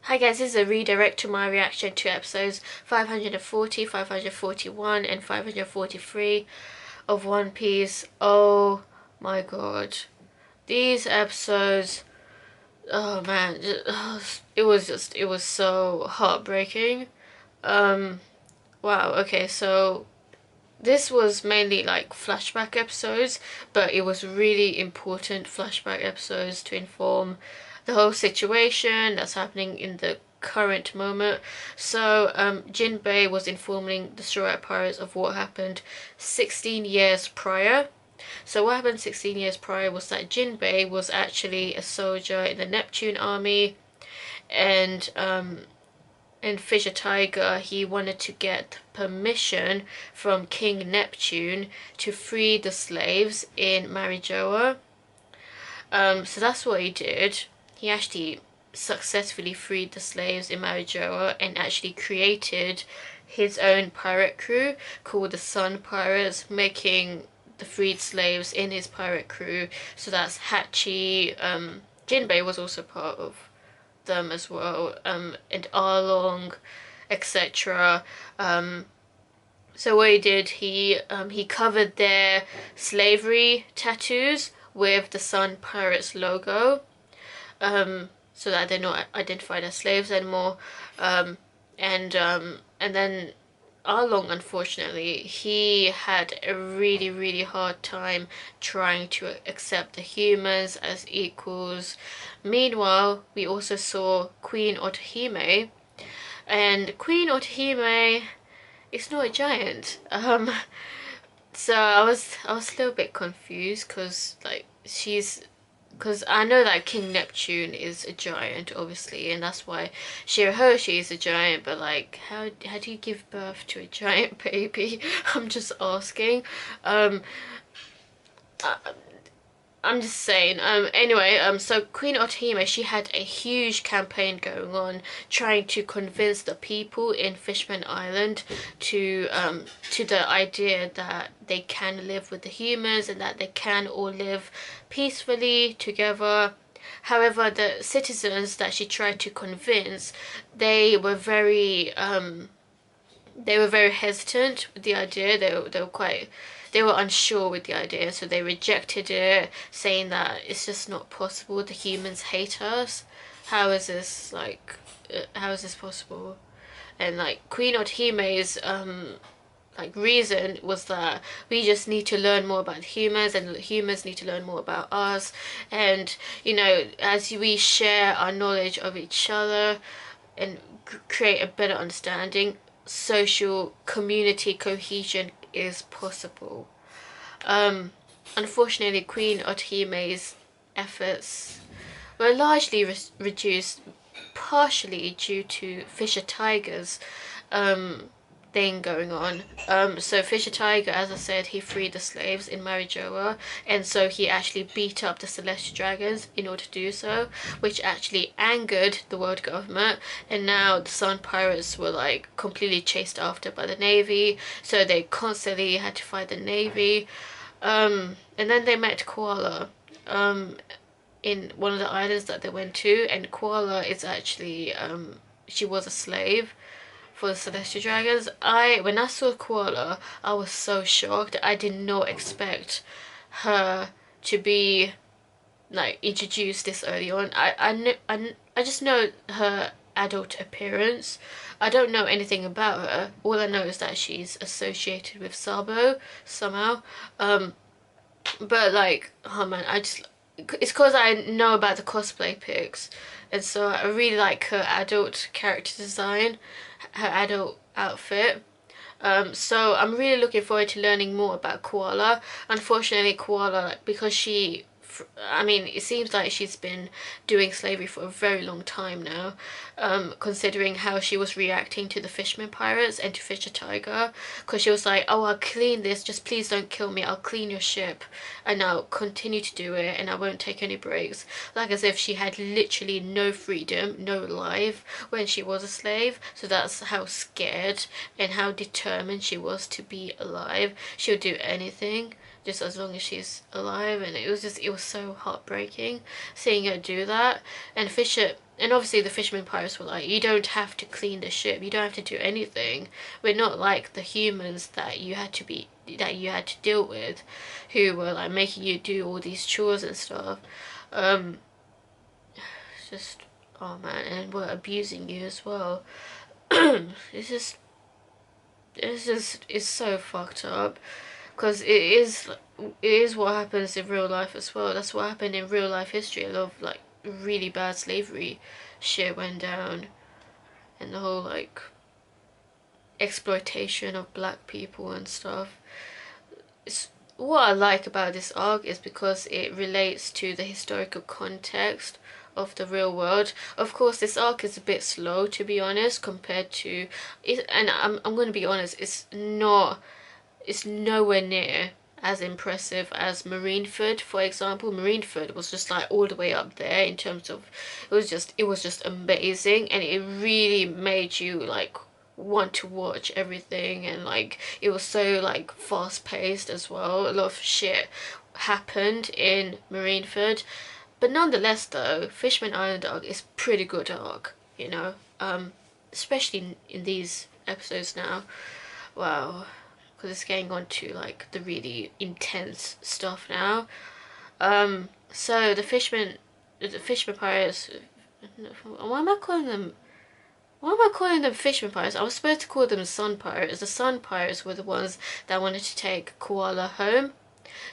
Hi guys, this is a redirect to my reaction to episodes 540, 541 and 543 of One Piece. Oh my god. These episodes, oh man, it was so heartbreaking. Wow, okay, so this was mainly like flashback episodes, but it was really important flashback episodes to inform the whole situation that's happening in the current moment. So Jinbe was informing the Strawhat Pirates of what happened 16 years prior. So what happened 16 years prior was that Jinbe was actually a soldier in the Neptune army, and Fisher Tiger, he wanted to get permission from King Neptune to free the slaves in Mariejoa. So that's what he did. He actually successfully freed the slaves in Mariejoa and actually created his own pirate crew called the Sun Pirates, making the freed slaves in his pirate crew. So that's Hachi. Jinbe was also part of them as well, and Arlong, etc. So what he did, he covered their slavery tattoos with the Sun Pirates logo, so that they're not identified as slaves anymore. And then Arlong, unfortunately, he had a really hard time trying to accept the humans as equals. Meanwhile, we also saw Queen Otohime, and Queen Otohime is not a giant. So I was a little bit confused because because I know that King Neptune is a giant, obviously, and that's why Shirahoshi is a giant, but like, how do you give birth to a giant baby? I'm just asking. I'm just saying. Anyway, so Queen Otohime, she had a huge campaign going on, trying to convince the people in Fishman Island to the idea that they can live with the humans and that they can all live peacefully together. However, the citizens that she tried to convince, they were very hesitant with the idea. They were unsure with the idea, so they rejected it, saying that it's just not possible. The humans hate us. How is this how is this possible? And like Queen Otohime's reason was that we just need to learn more about humans, and humans need to learn more about us, and as we share our knowledge of each other and create a better understanding, social community cohesion is possible. Unfortunately, Queen Otohime's efforts were largely reduced, partially due to Fisher Tiger's thing going on. So Fisher Tiger, as I said, he freed the slaves in Mariejoa, and so he actually beat up the Celestial Dragons in order to do so, which actually angered the world government, and now the Sun Pirates were like completely chased after by the Navy, so they constantly had to fight the Navy. And then they met KOALA in one of the islands that they went to, and KOALA is actually she was a slave for the Celestial Dragons. When I saw KOALA, I was so shocked. I did not expect her to be like introduced this early on. I just know her adult appearance. I don't know anything about her. All I know is that she's associated with Sabo somehow. But like, oh man, it's because I know about the cosplay pics, and so I really like her adult character design, her adult outfit. So I'm really looking forward to learning more about KOALA. Unfortunately, KOALA, because it seems like she's been doing slavery for a very long time now, considering how she was reacting to the fishmen pirates and to Fisher Tiger, because she was like, oh, I'll clean this, just please don't kill me, I'll clean your ship, and I'll continue to do it, and I won't take any breaks. Like as if she had literally no freedom, no life when she was a slave. So that's how scared and how determined she was to be alive. She would do anything just as long as she's alive. And it was so heartbreaking seeing her do that. And obviously the fishermen pirates were like, you don't have to clean the ship, you don't have to do anything. We're not like the humans that you had to deal with, who were like making you do all these chores and stuff. Just, oh man, and were abusing you as well. It's so fucked up, because it is what happens in real life as well. That's what happened in real life history. A lot of like really bad slavery shit went down, and the whole like exploitation of black people and stuff. What I like about this arc is because it relates to the historical context of the real world. Of course, this arc is a bit slow, to be honest, compared to it, and I'm going to be honest, it's nowhere near as impressive as Marineford, for example. Marineford was just like all the way up there in terms of it was just amazing, and it really made you like want to watch everything, and like it was so like fast paced as well. A lot of shit happened in Marineford. But nonetheless though, Fishman Island arc is pretty good arc, you know, especially in these episodes now. Wow, because it's getting on to like the really intense stuff now. So the fishermen pirates, why am I calling them fishermen pirates? I was supposed to call them sun pirates. The sun pirates were the ones that wanted to take KOALA home.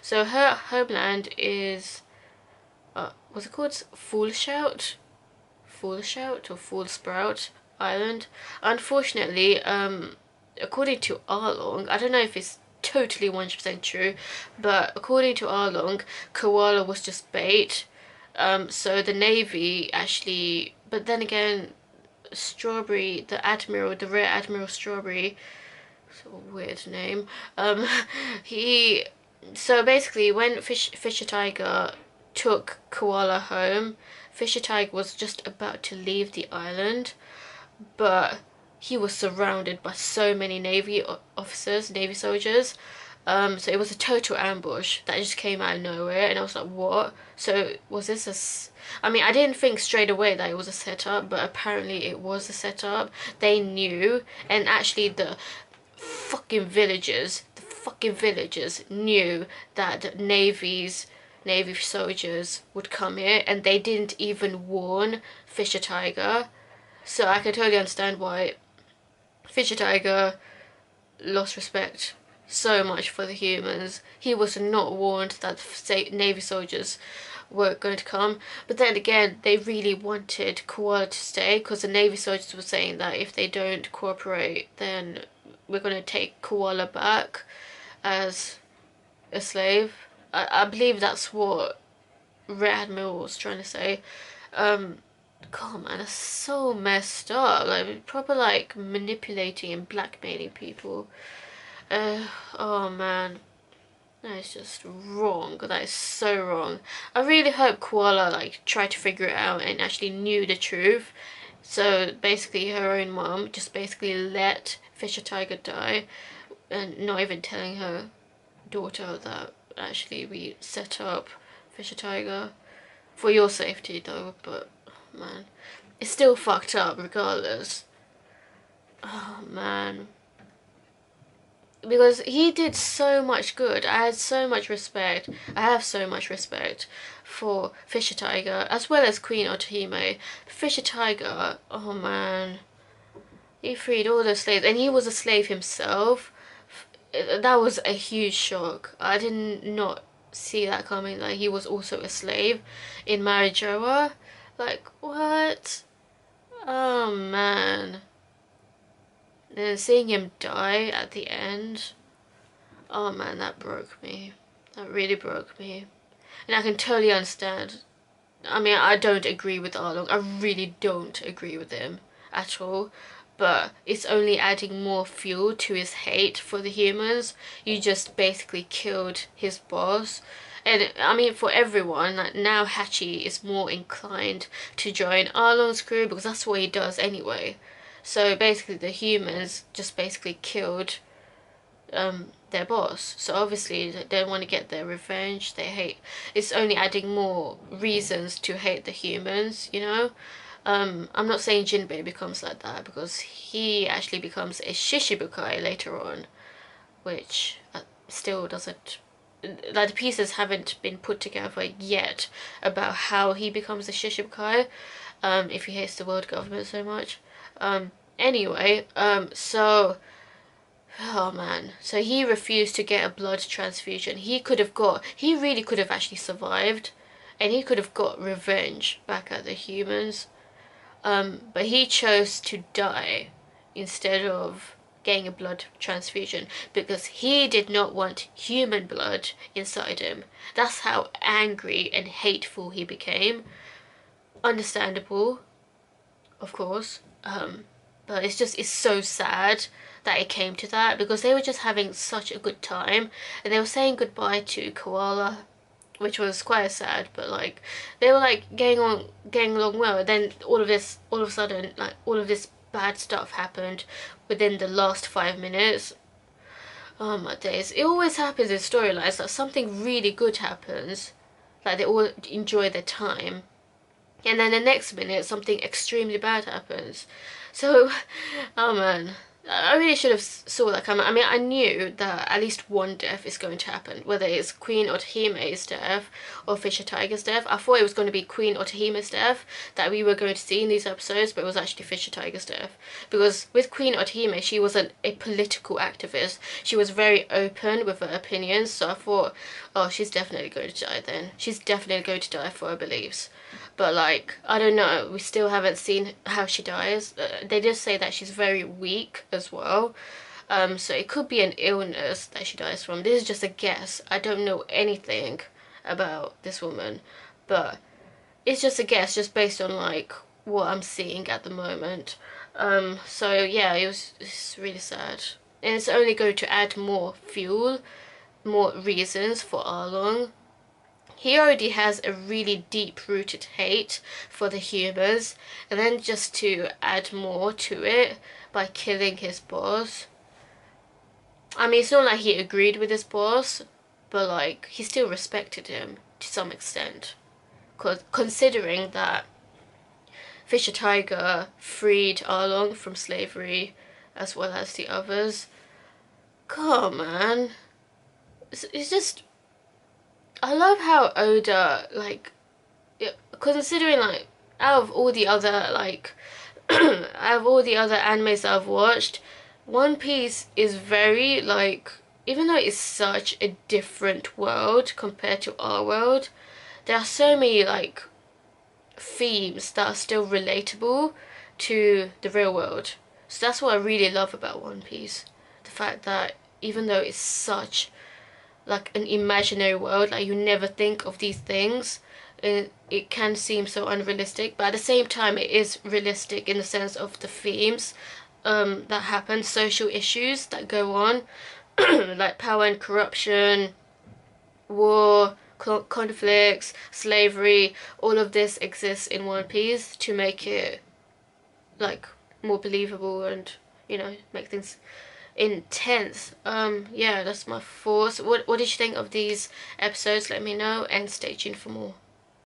So her homeland is what's it called? Fool Shout or Fool Sprout Island. Unfortunately, according to Arlong, I don't know if it's totally 100% true, but according to Arlong, KOALA was just bait. So the Navy actually, but then again, Strawberry, the Rear Admiral Strawberry, it's a weird name. So basically, when Fisher Tiger took KOALA home, Fisher Tiger was just about to leave the island, but he was surrounded by so many Navy soldiers. So it was a total ambush that just came out of nowhere, and I was like, what? So was this I mean, I didn't think straight away that it was a setup, but apparently it was a setup. They knew, and actually the fucking villagers knew that Navy soldiers would come here, and they didn't even warn Fisher Tiger. So I can totally understand why Fisher Tiger lost respect so much for the humans. He was not warned that Navy soldiers were going to come. But then again, they really wanted KOALA to stay, because the Navy soldiers were saying that if they don't cooperate, then we're going to take KOALA back as a slave. I believe that's what Rear Admiral was trying to say. God man, that's so messed up. Like proper like manipulating and blackmailing people. Oh man, that is just wrong. That is so wrong. I really hope KOALA like tried to figure it out and actually knew the truth. So basically her own mom just basically let Fisher Tiger die, and not even telling her daughter that actually we set up Fisher Tiger for your safety though. But man, it's still fucked up regardless. Oh man, because he did so much good. I have so much respect for Fisher Tiger as well as Queen Otohime. Fisher Tiger, oh man, he freed all the slaves, and he was a slave himself. That was a huge shock. I did not see that coming, like he was also a slave in Mariejoa. Like what? Oh man. And seeing him die at the end, oh man, that broke me. That really broke me. And I can totally understand. I mean, I don't agree with Arlong. I really don't agree with him at all. But it's only adding more fuel to his hate for the humans. You just basically killed his boss. And I mean, for everyone, like, now Hachi is more inclined to join Arlong's crew, because that's what he does anyway. So basically the humans just basically killed their boss. So obviously they don't want to get their revenge. They hate. It's only adding more reasons to hate the humans, you know. I'm not saying Jinbe becomes like that, because he actually becomes a Shishibukai later on, which still doesn't, like, the pieces haven't been put together yet about how he becomes a Shishibukai, if he hates the world government so much. Anyway, so, oh man, so he refused to get a blood transfusion. He really could have actually survived, and he could have got revenge back at the humans. But he chose to die instead of getting a blood transfusion, because he did not want human blood inside him. That's how angry and hateful he became. Understandable, of course. But it's so sad that it came to that, because they were just having such a good time, and they were saying goodbye to KOALA, which was quite sad, but like they were like getting along well, and then all of a sudden, like, all of this bad stuff happened within the last 5 minutes. Oh my days. It always happens in storylines that something really good happens, like they all enjoy their time, and then the next minute something extremely bad happens. So, oh man, I really should have saw that coming. I mean, I knew that at least one death is going to happen, whether it's Queen Otohime's death or Fisher-tiger's death. I thought it was going to be Queen Otohime's death that we were going to see in these episodes, but it was actually Fisher-tiger's death. Because with Queen Otohime, she wasn't a political activist. She was very open with her opinions, so I thought, oh, she's definitely going to die then. She's definitely going to die for her beliefs. But like, I don't know, we still haven't seen how she dies. They just say that she's very weak as well. So it could be an illness that she dies from. This is just a guess. I don't know anything about this woman, but it's just a guess, just based on like what I'm seeing at the moment. So yeah, it's really sad. And it's only going to add more fuel, more reasons for Arlong. He already has a really deep-rooted hate for the humans, and then just to add more to it by killing his boss. I mean, it's not like he agreed with his boss, but like, he still respected him to some extent. Considering that Fisher Tiger freed Arlong from slavery, as well as the others. God, man. It's just... I love how Oda, like, considering, like, out of all the other, like, out of all the other animes that I've watched, One Piece is very, like, even though it's such a different world compared to our world, there are so many, like, themes that are still relatable to the real world. So that's what I really love about One Piece. The fact that even though it's such like an imaginary world, like you never think of these things, it can seem so unrealistic, but at the same time it is realistic in the sense of the themes that happen, social issues that go on, like power and corruption, war, conflicts, slavery. All of this exists in One Piece to make it like more believable and, you know, make things intense. Yeah, that's my thoughts. What did you think of these episodes? Let me know, and stay tuned for more.